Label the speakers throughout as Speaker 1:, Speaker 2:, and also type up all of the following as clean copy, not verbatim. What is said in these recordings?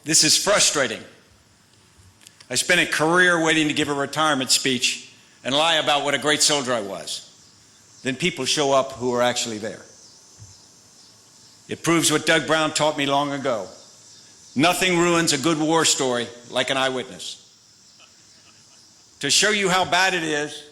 Speaker 1: This is frustrating. I spent a career waiting to give a retirement speech and lie about what a great soldier I was. Then people show up who are actually there. It proves what Doug Brown taught me long ago. Nothing ruins a good war story like an eyewitness. To show you how bad it is,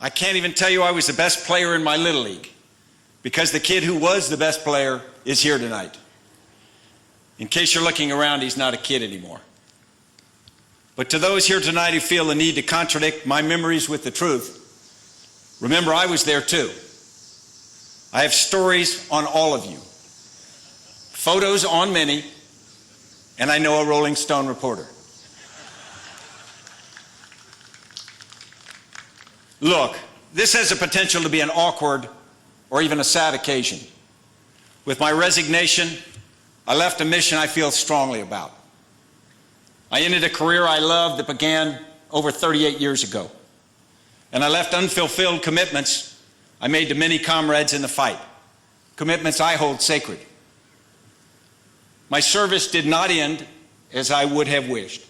Speaker 1: I can't even tell you I was the best player in my Little League, because the kid who was the best player is here tonight. In case you're looking around, he's not a kid anymore. But to those here tonight who feel the need to contradict my memories with the truth, remember I was there too. I have stories on all of you, photos on many, and I know a Rolling Stone reporter. Look, this has the potential to be an awkward or even a sad occasion. With my resignation, I left a mission I feel strongly about. I ended a career I loved that began over 38 years ago. And I left unfulfilled commitments I made to many comrades in the fight, commitments I hold sacred. My service did not end as I would have wished.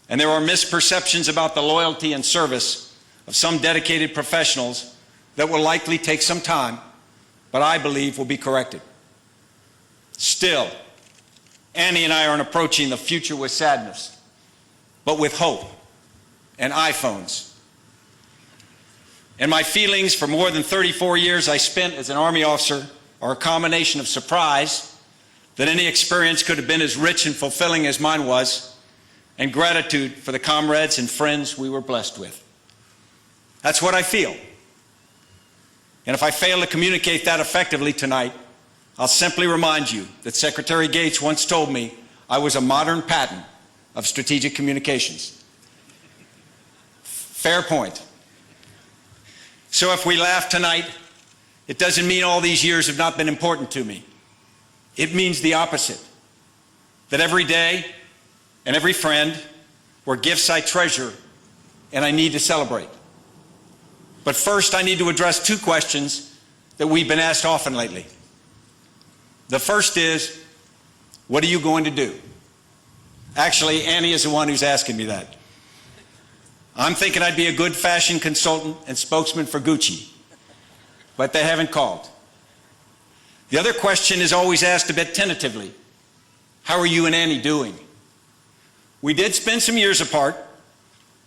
Speaker 1: And there are misperceptions about the loyalty and service of some dedicated professionals that will likely take some time, but I believe will be corrected. Still, Annie and I aren't approaching the future with sadness, but with hope and iPhones. And my feelings for more than 34 years I spent as an Army officer are a combination of surprise that any experience could have been as rich and fulfilling as mine was, and gratitude for the comrades and friends we were blessed with. That's what I feel. And if I fail to communicate that effectively tonight, I'll simply remind you that Secretary Gates once told me I was a modern pattern of strategic communications. Fair point. So if we laugh tonight, it doesn't mean all these years have not been important to me. It means the opposite, that every day and every friend were gifts I treasure and I need to celebrate. But first, I need to address two questions that we've been asked often lately. The first is, what are you going to do? Actually, Annie is the one who's asking me that. I'm thinking I'd be a good fashion consultant and spokesman for Gucci, but they haven't called. The other question is always asked a bit tentatively. How are you and Annie doing? We did spend some years apart,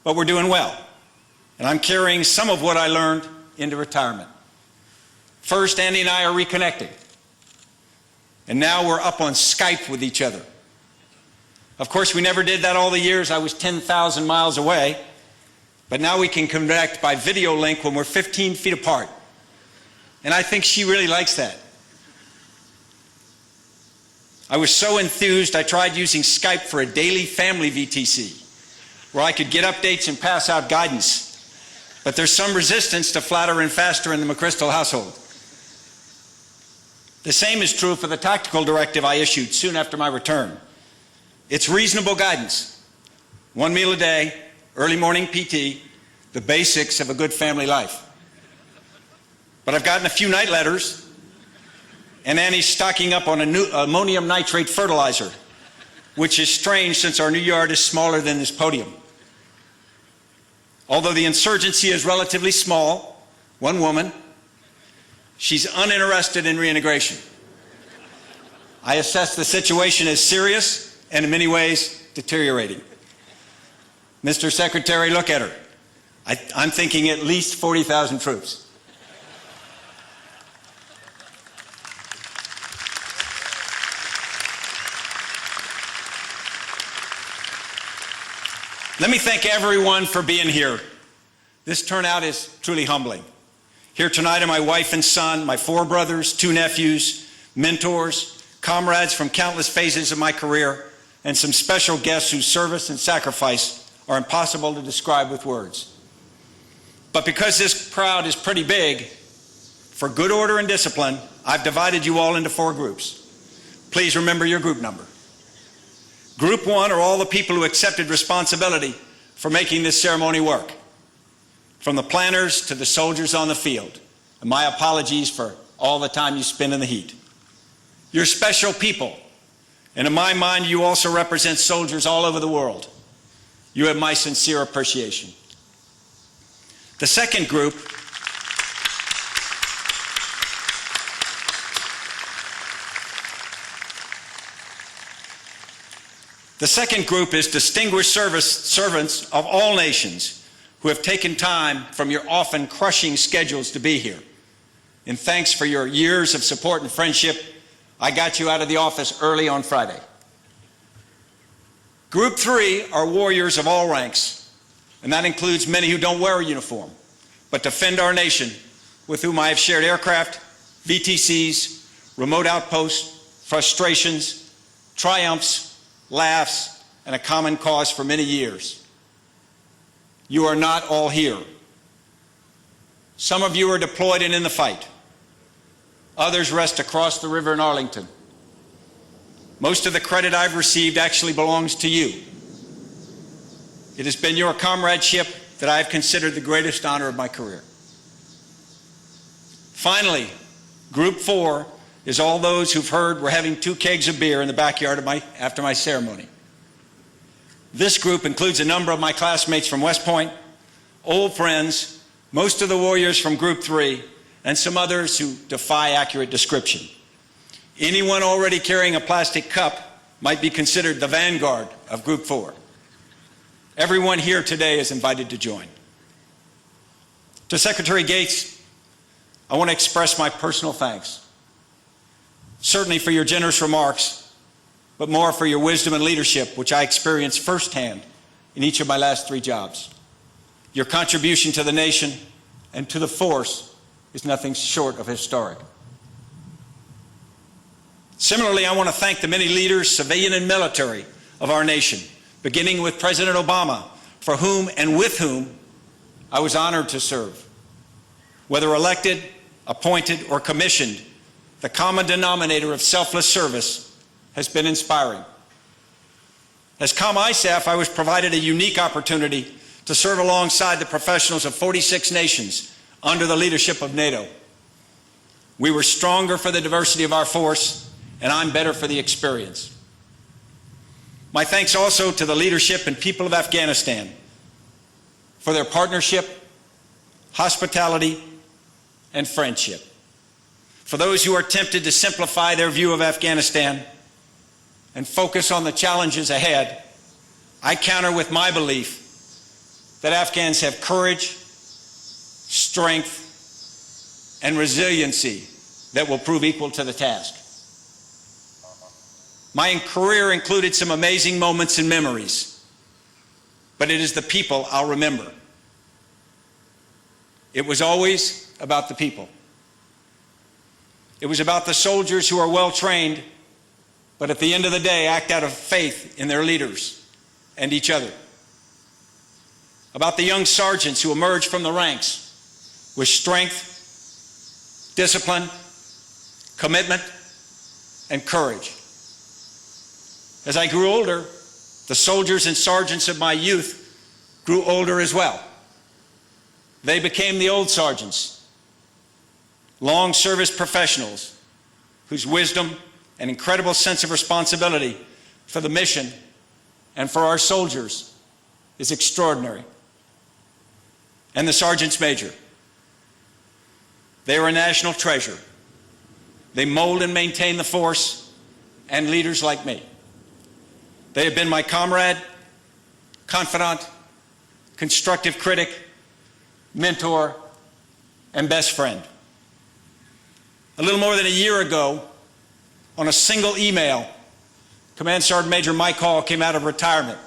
Speaker 1: but we're doing well. And I'm carrying some of what I learned into retirement. First, Andy and I are reconnecting. And now we're up on Skype with each other. Of course, we never did that all the years I was 10,000 miles away, but now we can connect by video link when we're 15 feet apart. And I think she really likes that. I was so enthused, I tried using Skype for a daily family VTC, where I could get updates and pass out guidance. But there's some resistance to flatter and faster in the McChrystal household. The same is true for the tactical directive I issued soon after my return. It's reasonable guidance. 1 meal a day, early morning PT, the basics of a good family life. But I've gotten a few night letters, and Annie's stocking up on a new ammonium nitrate fertilizer, which is strange since our new yard is smaller than this podium. Although the insurgency is relatively small, one woman, she's uninterested in reintegration. I assess the situation as serious and in many ways deteriorating. Mr. Secretary, look at her. I'm thinking at least 40,000 troops. Let me thank everyone for being here. This turnout is truly humbling. Here tonight are my wife and son, my 4 brothers, 2 nephews, mentors, comrades from countless phases of my career, and some special guests whose service and sacrifice are impossible to describe with words. But because this crowd is pretty big, for good order and discipline, I've divided you all into 4 groups. Please remember your group number. Group 1 are all the people who accepted responsibility for making this ceremony work, from the planners to the soldiers on the field. And my apologies for all the time you spend in the heat. You're special people, And in my mind, you also represent soldiers all over the world. You have my sincere appreciation. The second group is distinguished servants of all nations who have taken time from your often crushing schedules to be here. In thanks for your years of support and friendship, I got you out of the office early on Friday. Group 3 are warriors of all ranks, and that includes many who don't wear a uniform, but defend our nation, with whom I have shared aircraft, VTCs, remote outposts, frustrations, triumphs, laughs, and a common cause for many years. You are not all here. Some of you are deployed and in the fight. Others rest across the river in Arlington. Most of the credit I've received actually belongs to you. It has been your comradeship that I have considered the greatest honor of my career. Finally, Group 4 is all those who've heard we're having 2 kegs of beer in the backyard after my ceremony. This group includes a number of my classmates from West Point, old friends, most of the warriors from Group 3, and some others who defy accurate description. Anyone already carrying a plastic cup might be considered the vanguard of Group 4. Everyone here today is invited to join. To Secretary Gates, I want to express my personal thanks. Certainly for your generous remarks, but more for your wisdom and leadership, which I experienced firsthand in each of my last 3 jobs. Your contribution to the nation and to the force is nothing short of historic. Similarly, I want to thank the many leaders, civilian and military, of our nation, beginning with President Obama, for whom and with whom I was honored to serve. Whether elected, appointed, or commissioned, the common denominator of selfless service has been inspiring. As COM-ISAF, I was provided a unique opportunity to serve alongside the professionals of 46 nations under the leadership of NATO. We were stronger for the diversity of our force, and I'm better for the experience. My thanks also to the leadership and people of Afghanistan for their partnership, hospitality, and friendship. For those who are tempted to simplify their view of Afghanistan and focus on the challenges ahead, I counter with my belief that Afghans have courage, strength, and resiliency that will prove equal to the task. My career included some amazing moments and memories, but it is the people I'll remember. It was always about the people. It was about the soldiers who are well trained, but at the end of the day act out of faith in their leaders and each other. About the young sergeants who emerged from the ranks with strength, discipline, commitment, and courage. As I grew older, the soldiers and sergeants of my youth grew older as well. They became the old sergeants, long service professionals whose wisdom and incredible sense of responsibility for the mission and for our soldiers is extraordinary. And the sergeants major. They are a national treasure. They mold and maintain the force and leaders like me. They have been my comrade, confidant, constructive critic, mentor, and best friend. A little more than a year ago, on a single email, Command Sergeant Major Mike Hall came out of retirement,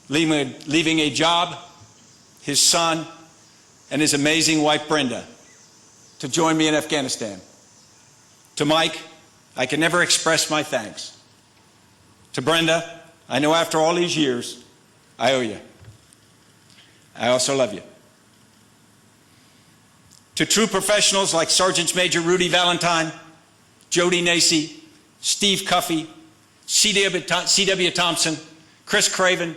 Speaker 1: leaving a job, his son, and his amazing wife Brenda to join me in Afghanistan. To Mike, I can never express my thanks. To Brenda, I know after all these years, I owe you. I also love you. To true professionals like Sergeants Major Rudy Valentine, Jody Nacy, Steve Cuffey, C.W. Thompson, Chris Craven,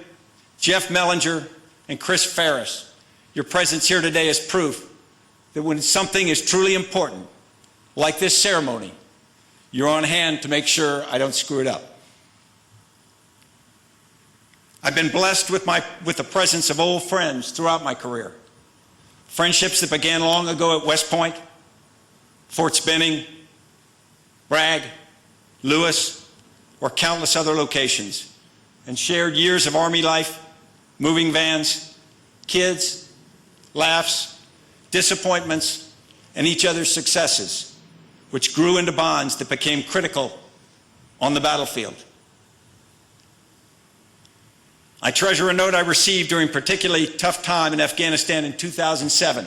Speaker 1: Jeff Mellinger, and Chris Ferris, your presence here today is proof that when something is truly important, like this ceremony, you're on hand to make sure I don't screw it up. I've been blessed with the presence of old friends throughout my career. Friendships that began long ago at West Point, Forts Benning, Bragg, Lewis, or countless other locations, and shared years of Army life, moving vans, kids, laughs, disappointments, and each other's successes, which grew into bonds that became critical on the battlefield. I treasure a note I received during a particularly tough time in Afghanistan in 2007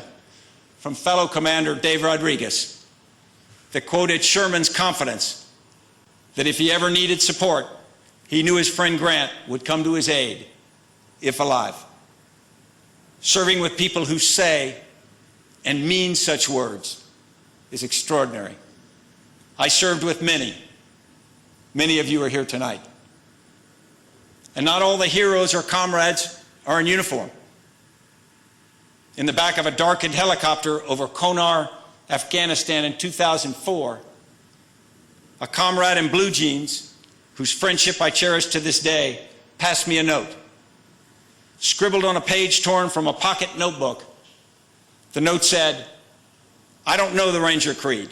Speaker 1: from fellow Commander Dave Rodriguez that quoted Sherman's confidence that if he ever needed support, he knew his friend Grant would come to his aid, if alive. Serving with people who say and mean such words is extraordinary. I served with many. Many of you are here tonight. And not all the heroes or comrades are in uniform. In the back of a darkened helicopter over Konar, Afghanistan in 2004, a comrade in blue jeans, whose friendship I cherish to this day, passed me a note. Scribbled on a page torn from a pocket notebook, the note said, "I don't know the Ranger Creed,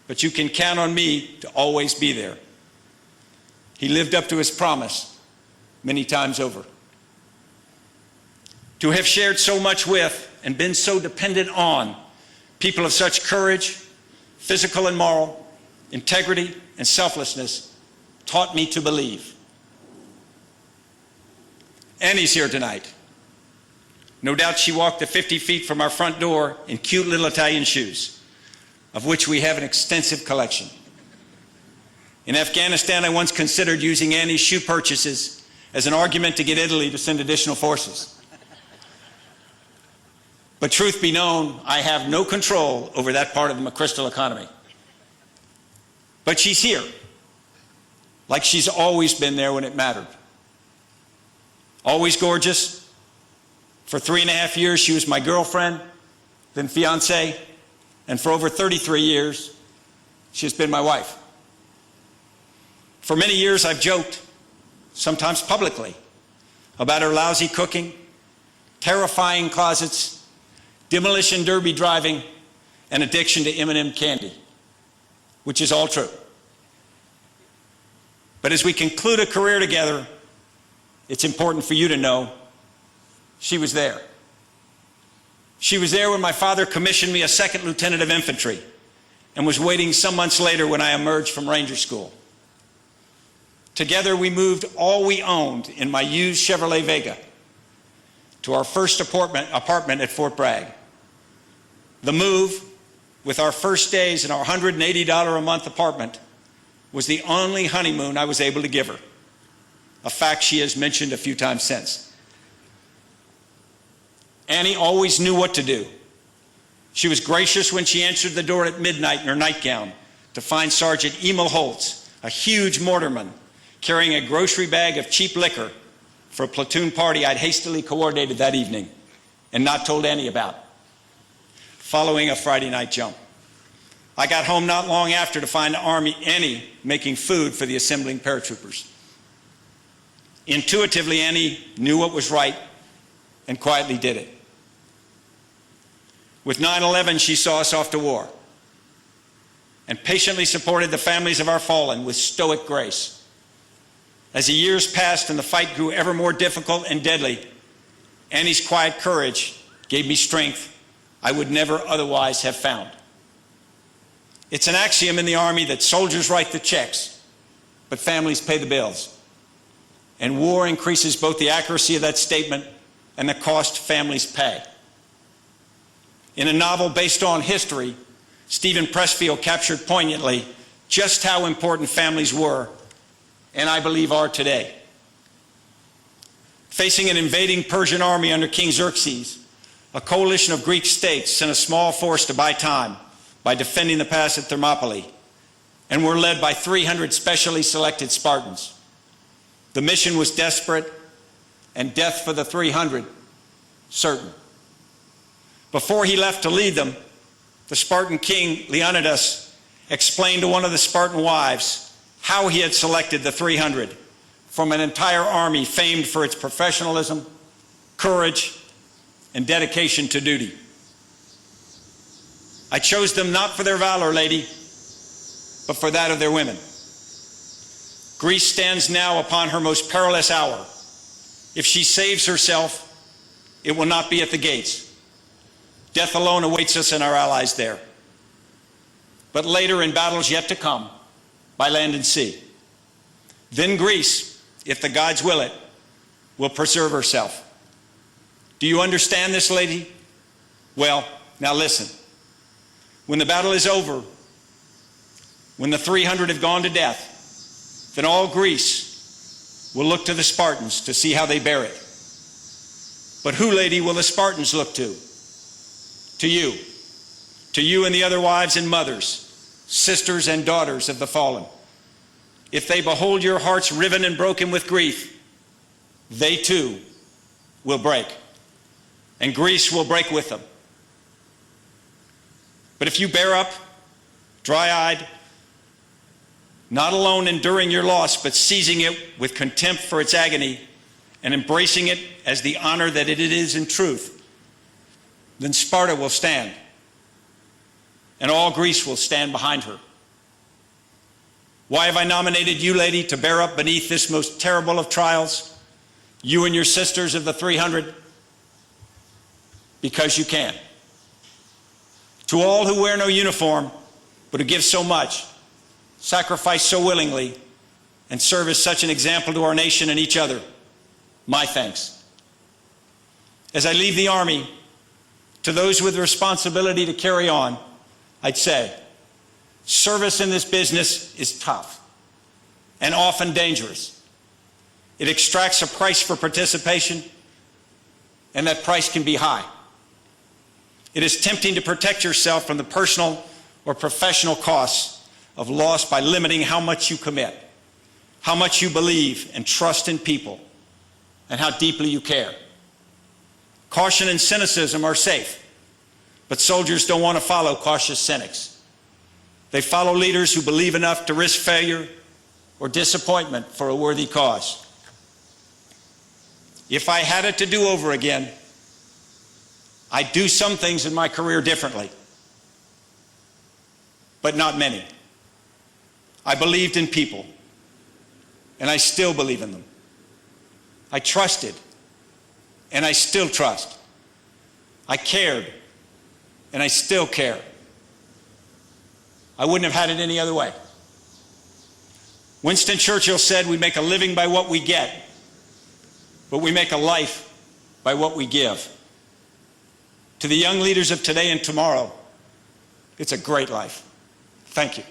Speaker 1: but you can count on me to always be there." He lived up to his promise many times over. To have shared so much with and been so dependent on people of such courage, physical and moral, integrity and selflessness taught me to believe. Annie's here tonight. No doubt she walked the 50 feet from our front door in cute little Italian shoes, of which we have an extensive collection. In Afghanistan, I once considered using Annie's shoe purchases as an argument to get Italy to send additional forces. But truth be known, I have no control over that part of the McChrystal economy. But she's here, like she's always been there when it mattered. Always gorgeous. For 3.5 years, she was my girlfriend, then fiance, and for over 33 years, she's been my wife. For many years, I've joked, sometimes publicly, about her lousy cooking, terrifying closets, demolition derby driving, and addiction to M&M candy, which is all true. But as we conclude a career together, it's important for you to know she was there. She was there when my father commissioned me a second lieutenant of infantry and was waiting some months later when I emerged from Ranger School. Together, we moved all we owned in my used Chevrolet Vega to our first apartment at Fort Bragg. The move, with our first days in our $180 a month apartment, was the only honeymoon I was able to give her, a fact she has mentioned a few times since. Annie always knew what to do. She was gracious when she answered the door at midnight in her nightgown to find Sergeant Emil Holtz, a huge mortarman, carrying a grocery bag of cheap liquor for a platoon party I'd hastily coordinated that evening and not told Annie about, following a Friday night jump. I got home not long after to find Annie making food for the assembling paratroopers. Intuitively, Annie knew what was right and quietly did it. With 9/11, she saw us off to war and patiently supported the families of our fallen with stoic grace. As the years passed and the fight grew ever more difficult and deadly, Annie's quiet courage gave me strength I would never otherwise have found. It's an axiom in the Army that soldiers write the checks, but families pay the bills. And war increases both the accuracy of that statement and the cost families pay. In a novel based on history, Stephen Pressfield captured poignantly just how important families were, and I believe are today. Facing an invading Persian army under King Xerxes, a coalition of Greek states sent a small force to buy time by defending the pass at Thermopylae, and were led by 300 specially selected Spartans. The mission was desperate, and death for the 300 certain. Before he left to lead them, the Spartan king Leonidas explained to one of the Spartan wives how he had selected the 300 from an entire army famed for its professionalism, courage, and dedication to duty. I chose them not for their valor, lady, but for that of their women. Greece stands now upon her most perilous hour. If she saves herself, it will not be at the gates. Death alone awaits us and our allies there. But later, in battles yet to come, by land and sea. Then Greece, if the gods will it, will preserve herself. Do you understand this, lady? Well, now listen. When the battle is over, when the 300 have gone to death, then all Greece will look to the Spartans to see how they bear it. But who, lady, will the Spartans look to? To you. To you and the other wives and mothers, sisters and daughters of the fallen. If they behold your hearts riven and broken with grief, they too will break, and Greece will break with them. But if you bear up, dry-eyed, not alone enduring your loss, but seizing it with contempt for its agony and embracing it as the honor that it is in truth, then Sparta will stand, and all Greece will stand behind her. Why have I nominated you, lady, to bear up beneath this most terrible of trials, you and your sisters of the 300? Because you can. To all who wear no uniform, but who give so much, sacrifice so willingly, and serve as such an example to our nation and each other, my thanks. As I leave the Army, to those with the responsibility to carry on, I'd say, service in this business is tough and often dangerous. It extracts a price for participation, and that price can be high. It is tempting to protect yourself from the personal or professional costs of loss by limiting how much you commit, how much you believe and trust in people, and how deeply you care. Caution and cynicism are safe, but soldiers don't want to follow cautious cynics. They follow leaders who believe enough to risk failure or disappointment for a worthy cause. If I had it to do over again, I'd do some things in my career differently, but not many. I believed in people, and I still believe in them. I trusted, and I still trust. I cared, and I still care. I wouldn't have had it any other way. Winston Churchill said, we make a living by what we get, but we make a life by what we give. To the young leaders of today and tomorrow, it's a great life. Thank you.